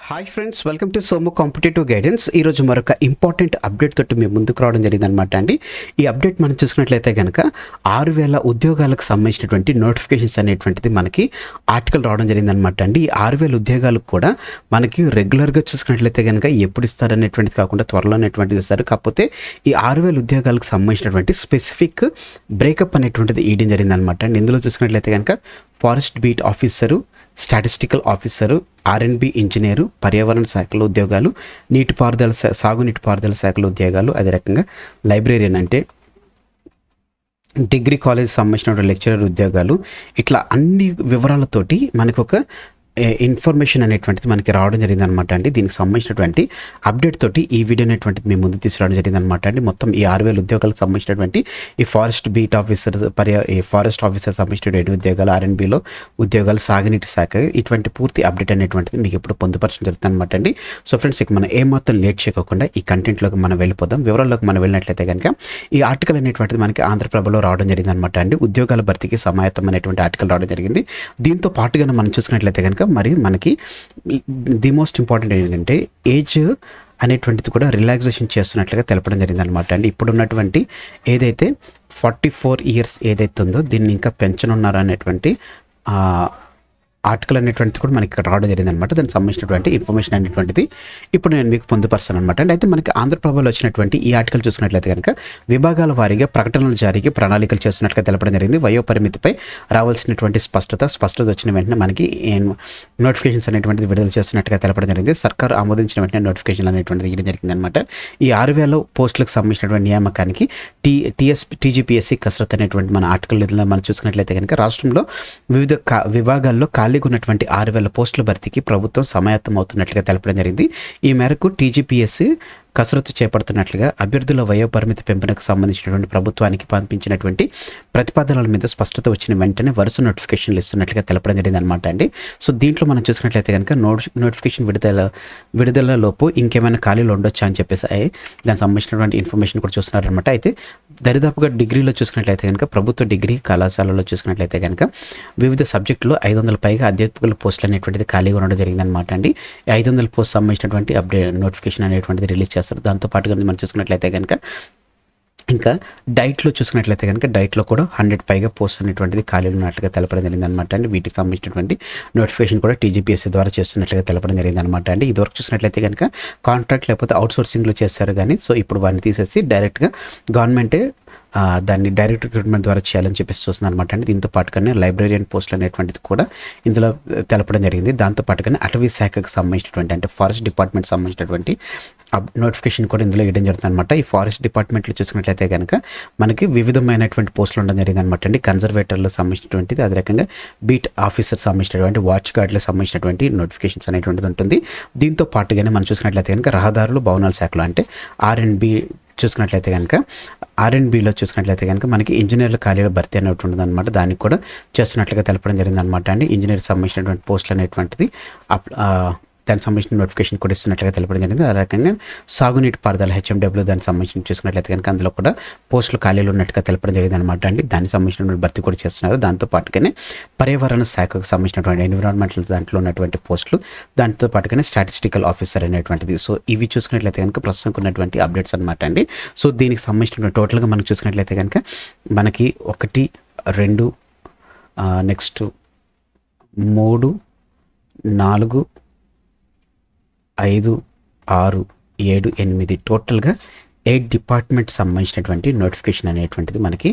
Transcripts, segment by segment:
Hi friends, welcome to Somu competitive guidance. ఈరోజు మరొక important update తోటి మేము ముందుకు రావడం జరిగిందనమాట అండి. ఈ అప్డేట్ మనం చూసుకున్నట్లయితే కనుక 6,000 ఉద్యోగాలకు సంబంధించినటువంటి నోటిఫికేషన్స్ అనేటువంటిది మనకి ఆర్టికల్ రావడం జరిగిందనమాట అండి. ఈ 6,000 ఉద్యోగాలకు కూడా మనకి రెగ్యులర్గా చూసుకున్నట్లయితే కనుక ఎప్పుడు ఇస్తారనేటువంటిది కాకుండా త్వరలో అనేటువంటిది ఇస్తారు. కాకపోతే ఈ 6,000 ఉద్యోగాలకు సంబంధించినటువంటి స్పెసిఫిక్ బ్రేకప్ అనేటువంటిది ఇవ్వడం జరిగిందనమాట అండి. ఇందులో చూసుకున్నట్లయితే కనుక forest beat officer, statistical officer, R&B engineer, పర్యావరణ శాఖలో ఉద్యోగాలు, సాగునీటిపారుదల శాఖలో ఉద్యోగాలు, అదే రకంగా లైబ్రేరియన్ అంటే డిగ్రీ కాలేజ్ సంబంధించిన లెక్చరర్ ఉద్యోగాలు, ఇట్లా అన్ని వివరాలతోటి మనకు ఒక ఇన్ఫర్మేషన్ అనేటువంటిది మనకి రావడం జరిగిందనమాట అండి. దీనికి సంబంధించినటువంటి అప్డేట్ తోటి ఈ వీడియో అనేటువంటిది మేము ముందు తీసుకురావడం జరిగిందనమాట అండి. మొత్తం ఈ 6,000 ఉద్యోగాలకు సంబంధించినటువంటి ఈ forest beat officer, forest officer సంబంధించిన ఉద్యోగాలు, R&Bలో ఉద్యోగాలు, సాగునీటి శాఖ, ఇటువంటి పూర్తి అప్డేట్ అనేటువంటిది మీకు ఇప్పుడు పొందుపరచడం జరుగుతుంది అనమాట అండి. సో ఫ్రెండ్స్, ఇక మనం ఏమాత్రం లేట్ చేయకుండా ఈ కంటెంట్లోకి మనం వెళ్ళిపోదాం. వివరాల్లోకి మనం వెళ్ళినట్లయితే కనుక ఈ ఆర్టికల్ అనేటువంటిది మనకి ఆంధ్రప్రభలో రావడం జరిగిందనమాట అండి. ఉద్యోగాల భర్తీకి సమాయత్తం అనేటువంటి ఆర్టికల్ రావడం జరిగింది. దీంతో పాటుగా మనం చూసుకున్నట్లయితే కనుక మరి మనకి ది మోస్ట్ ఇంపార్టెంట్ ఏంటంటే ఏజ్ అనేటువంటిది కూడా రిలాక్సేషన్ చేస్తున్నట్లుగా తెలపడం జరిగింది అనమాట అండి. ఇప్పుడు ఉన్నటువంటి ఏదైతే 44 ఇయర్స్ ఏదైతే ఉందో దీన్ని ఇంకా పెంచనున్నారు అనేటువంటి ఆర్టికల్ అనేటువంటిది కూడా మనకి ఇక్కడ రావడం జరిగింది అనమాట. దానికి సంబంధించినటువంటి ఇన్ఫర్మేషన్ అనేటువంటిది ఇప్పుడు నేను మీకు పొందుపరుస్తాను అనమాట అండి. అయితే మనకి ఆంధ్రప్రభలో వచ్చినటువంటి ఈ ఆర్టికల్ చూసినట్లయితే కనుక విభాగాల వారీగా ప్రకటనల జారీకి ప్రణాళికలు చేస్తున్నట్లుగా తెలపడం జరిగింది. వయోపరిమితిపై రావాల్సినటువంటి స్పష్టత వచ్చిన వెంటనే మనకి నోటిఫికేషన్స్ అనేటువంటిది విడుదల చేస్తున్నట్టుగా తెలపడం జరిగింది. సర్కార్ ఆమోదించిన వెంటనే నోటిఫికేషన్ అనేటువంటిది ఇవ్వడం జరిగింది అనమాట. ఈ 6,000 పోస్టులకు సంబంధించినటువంటి నియామకానికి TGPSC కసరత్ అనేటువంటి మన ఆర్టికల్ మనం చూసుకున్నట్లయితే కనుక రాష్ట్రంలో వివిధ విభాగాల్లో ఖాళీగా ఉన్నటువంటి 6,000 పోస్టుల భర్తీకి ప్రభుత్వం సమాయత్తం అవుతున్నట్లుగా తెలపడం జరిగింది. ఈ మేరకు TGPSC కసరత్తు చేపడుతున్నట్లుగా అభ్యర్థుల వయోపరిమితి పెంపునకు సంబంధించినటువంటి ప్రభుత్వానికి పంపించినటువంటి ప్రతిపాదనల మీద స్పష్టత వచ్చిన వెంటనే వరుస నోటిఫికేషన్లు ఇస్తున్నట్లుగా తెలపడం జరిగింది అనమాట అండి. సో దీంట్లో మనం చూసినట్లయితే కనుక నోటిఫికేషన్ విడుదల లోపు ఇంకేమైనా ఖాళీలు ఉండొచ్చా అని చెప్పేసి దానికి సంబంధించినటువంటి ఇన్ఫర్మేషన్ కూడా చూస్తున్నారనమాట. అయితే దరిదాపుగా డిగ్రీలో చూసుకున్నట్లయితే కనుక ప్రభుత్వ డిగ్రీ కళాశాలలో చూసుకున్నట్లయితే కనుక వివిధ సబ్జెక్టులో 500 పైగా అధ్యాపకుల పోస్టులు అనేటువంటిది ఖాళీగా ఉండడం జరిగిందనమాట అండి. 500 పోస్ట్ సంబంధించినటువంటి నోటిఫికేషన్ అనేటువంటిది రిలీజ్ చేస్తారు. దాంతో పాటుగా మనం చూసుకున్నట్లయితే కనుక ఇంకా డైట్లో చూసుకున్నట్లయితే కనుక డైట్లో కూడా 100 పైగా పోస్ట్ అనేటువంటిది ఖాళీలు ఉన్నట్లుగా తెలపడం జరిగింది అనమాట అండి. వీటికి సంబంధించినటువంటి నోటిఫికేషన్ కూడా TGPSC ద్వారా చేస్తున్నట్లుగా తెలపడం జరిగింది అనమాట అండి. ఇదివరకు చూసినట్లయితే కనుక కాంట్రాక్ట్ లేకపోతే అవుట్సోర్సింగ్లో చేస్తారు కానీ సో ఇప్పుడు వాటిని తీసేసి డైరెక్ట్గా గవర్నమెంటే దాన్ని డైరెక్ట్ రిక్రూట్మెంట్ ద్వారా చేయాలని చెప్పేసి చూస్తుంది అనమాట అండి. దీంతో పాటుగానే లైబ్రేరియన్ పోస్టులు అనేటువంటిది కూడా ఇందులో తెలపడం జరిగింది. దాంతో పాటుగానే అటవీ శాఖకు సంబంధించినటువంటి అంటే ఫారెస్ట్ డిపార్ట్మెంట్ సంబంధించినటువంటి నోటిఫికేషన్ కూడా ఇందులో ఇవ్వడం జరుగుతుంది అనమాట. ఈ ఫారెస్ట్ డిపార్ట్మెంట్లో చూసుకున్నట్లయితే కనుక మనకి వివిధమైనటువంటి పోస్టులు ఉండడం జరిగింది అనమాట అండి. కన్జర్వేటర్లకు సంబంధించినటువంటిది, అదే రకంగా బీట్ ఆఫీసర్ సంబంధించినటువంటి, వాచ్ గార్డులకు సంబంధించినటువంటి నోటిఫికేషన్స్ అనేటువంటిది ఉంటుంది. దీంతో పాటుగానే మనం చూసుకున్నట్లయితే కనుక రహదారులు, భవనాల శాఖలో అంటే R&B చూసుకున్నట్లయితే కనుక R&Bలో చూసుకున్నట్లయితే కనుక మనకి ఇంజనీర్ల ఖాళీల భర్తీ అనేటువంటి ఉంటుంది అనమాట. దానికి కూడా చేస్తున్నట్లుగా తెలపడం జరిగింది అనమాట అండి. ఇంజనీర్ సంబంధించినటువంటి పోస్టులు అనేటువంటిది దానికి సంబంధించిన నోటిఫికేషన్ కూడా ఇస్తున్నట్లుగా తెలపడం జరిగింది. ఆ రకంగా సాగునీటి పారుదల HMW దానికి సంబంధించి చూసుకున్నట్లయితే కనుక అందులో కూడా పోస్టులు ఖాళీలు ఉన్నట్టుగా తెలపడం జరిగింది అనమాట అండి. దానికి సంబంధించిన భర్తీ కూడా చేస్తున్నారు. దాంతో పాటుగానే పర్యావరణ శాఖకు సంబంధించినటువంటి ఎన్విరాన్మెంటల్ దాంట్లో ఉన్నటువంటి పోస్టులు, దాంతో పాటుగానే స్టాటిస్టికల్ ఆఫీసర్ అనేటువంటిది. సో ఇవి చూసుకున్నట్లయితే కనుక ప్రస్తుతం ఉన్నటువంటి అప్డేట్స్ అనమాట అండి. సో దీనికి సంబంధించిన టోటల్గా మనం చూసుకున్నట్లయితే కనుక మనకి 1, 2 నెక్స్ట్ 3, 4, 5, 6, 7, 8 టోటల్గా 8 డిపార్ట్మెంట్ సంబంధించినటువంటి నోటిఫికేషన్ అనేటువంటిది మనకి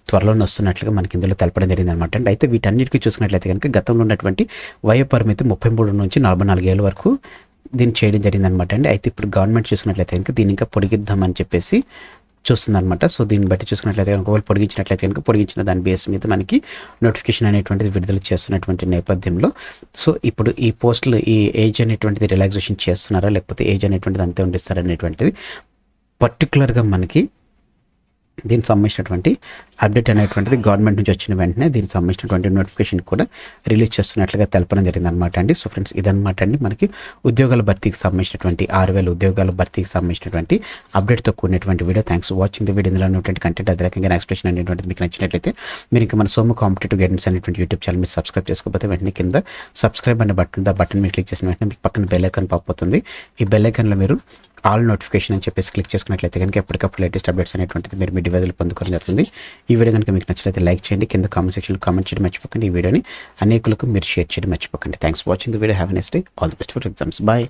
త్వరలోనే వస్తున్నట్లుగా మనకి ఇందులో తెలపడం జరిగింది అనమాట అండి. అయితే వీటన్నిటికీ చూసుకున్నట్లయితే కనుక గతంలో ఉన్నటువంటి వయో పరిమితి 33 నుంచి 44 ఏళ్ళ వరకు దీన్ని చేయడం జరిగిందనమాట అండి. అయితే ఇప్పుడు గవర్నమెంట్ చూసుకున్నట్లయితే కనుక దీన్ని ఇంకా పొడిగిద్దామని చెప్పేసి చూస్తుందన్నమాట. సో దీన్ని బట్టి చూసుకున్నట్లయితే ఒకవేళ పొడిగించినట్లయితే కనుక పొడిగించిన దాని బేస్ మీద మనకి నోటిఫికేషన్ అనేటువంటిది విడుదల చేస్తున్నటువంటి నేపథ్యంలో సో ఇప్పుడు ఈ పోస్టులు ఈ ఏజ్ అనేటువంటిది రిలాక్సేషన్ చేస్తున్నారా లేకపోతే ఏజ్ అనేటువంటిది అంతే ఉండిస్తారా అనేటువంటిది పర్టికులర్గా మనకి దీనికి సంబంధించినటువంటి అప్డేట్ అనేటువంటిది గవర్నమెంట్ నుంచి వచ్చిన వెంటనే దీనికి సంబంధించినటువంటి నోటిఫికేషన్ కూడా రిలీజ్ చేస్తున్నట్లుగా తెలపడం జరిగింది అనమాట అండి. సో ఫ్రెండ్స్ ఇదనమాట అండి మనకి ఉద్యోగాల భర్తీకి సంబంధించినటువంటి 6,000 ఉద్యోగాల భర్తీకి సంబంధించినటువంటి అప్డేట్తో కూడినటువంటి video. Thanks for watching the video. ఇందులో ఉన్నటువంటి కంటెంట్ అదే రకంగా ఎక్స్ప్లెనేషన్ అనేటువంటిది మీకు నచ్చినట్లయితే మీరు ఇంకా మన సోము కాంపిటేటివ్ గైడెన్స్ అనేటువంటి యూట్యూబ్ ఛానల్ మీరు సబ్స్క్రైబ్ చేసుకోకపోతే వెంటనే కింద సబ్స్క్రైబ్ అనే బటన్ మీరు క్లిక్ చేసిన వెంటనే మీకు పక్కన బెల్ ఐకాన్ పోతుంది. ఈ బెల్ ఐకాన్లో మీరు ఆల్ నోటిఫికేషన్ అని చెప్పేసి క్లిక్ చేసుకున్నట్లయితే కనుక ఎప్పటికప్పుడు లేటెస్ట్ అప్డేట్స్ అనేటువంటిది మీరు మీ డివైజ్లో పొందుకోవడం జరుగుతుంది. ఈ వీడియో కనుక మీకు నచ్చినట్లయితే లైక్ చేయండి, కింద కామెంట్ సెక్షన్లో కామెంట్ చేయడం మర్చిపోకండి. ఈ వీడియోని అనేకులకు మీరు షేర్ చేయడం మర్చిపోకండి. Thanks for watching the video. Have a nice day. All the best for exams. Bye.